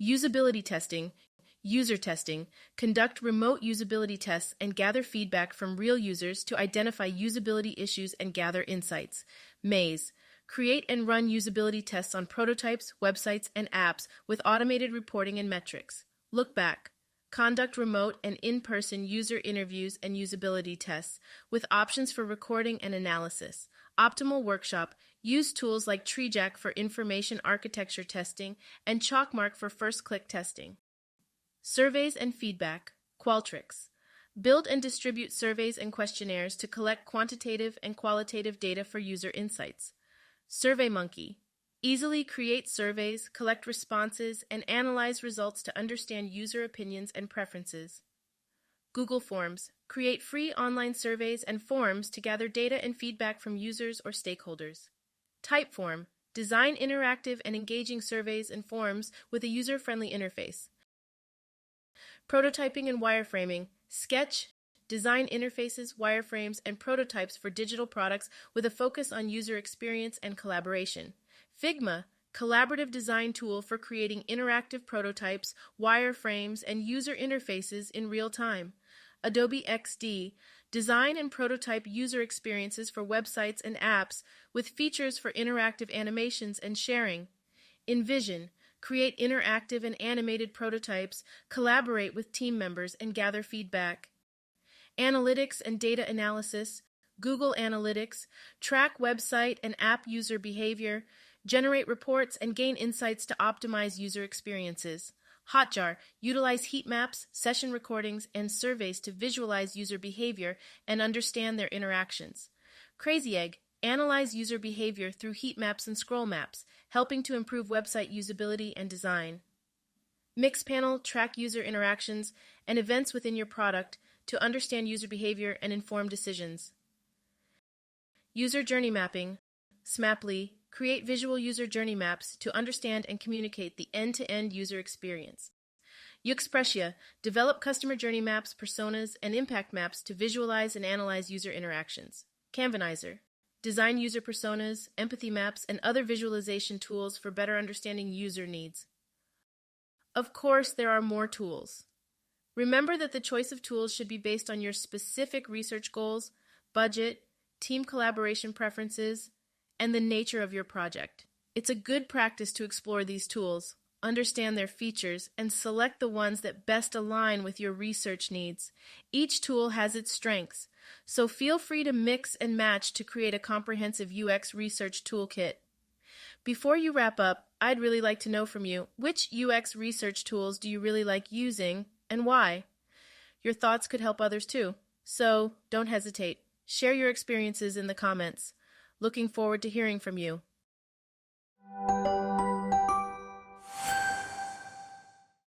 Usability testing, user testing, conduct remote usability tests and gather feedback from real users to identify usability issues and gather insights. Maze, create and run usability tests on prototypes, websites, and apps with automated reporting and metrics. Lookback, conduct remote and in-person user interviews and usability tests with options for recording and analysis. Optimal workshop, use tools like TreeJack for information architecture testing and Chalkmark for first-click testing. Surveys and feedback, Qualtrics. Build and distribute surveys and questionnaires to collect quantitative and qualitative data for user insights. SurveyMonkey. Easily create surveys, collect responses, and analyze results to understand user opinions and preferences. Google Forms. Create free online surveys and forms to gather data and feedback from users or stakeholders. Typeform. Design interactive and engaging surveys and forms with a user-friendly interface. Prototyping and wireframing. Sketch, design interfaces, wireframes, and prototypes for digital products with a focus on user experience and collaboration. Figma, collaborative design tool for creating interactive prototypes, wireframes, and user interfaces in real time. Adobe XD, design and prototype user experiences for websites and apps with features for interactive animations and sharing. Envision, create interactive and animated prototypes, collaborate with team members, and gather feedback. Analytics and data analysis, Google Analytics, track website and app user behavior, generate reports, and gain insights to optimize user experiences. Hotjar, utilize heat maps, session recordings, and surveys to visualize user behavior and understand their interactions. Crazy Egg, analyze user behavior through heat maps and scroll maps, helping to improve website usability and design. Mixpanel, track user interactions and events within your product to understand user behavior and inform decisions. User journey mapping, Smaply, create visual user journey maps to understand and communicate the end-to-end user experience. UXPressia, develop customer journey maps, personas, and impact maps to visualize and analyze user interactions. Canvanizer, design user personas, empathy maps, and other visualization tools for better understanding user needs. Of course, there are more tools. Remember that the choice of tools should be based on your specific research goals, budget, team collaboration preferences, and the nature of your project. It's a good practice to explore these tools, understand their features, and select the ones that best align with your research needs. Each tool has its strengths, so feel free to mix and match to create a comprehensive UX research toolkit. Before you wrap up, I'd really like to know from you, which UX research tools do you really like using and why? Your thoughts could help others too, so don't hesitate. Share your experiences in the comments. Looking forward to hearing from you.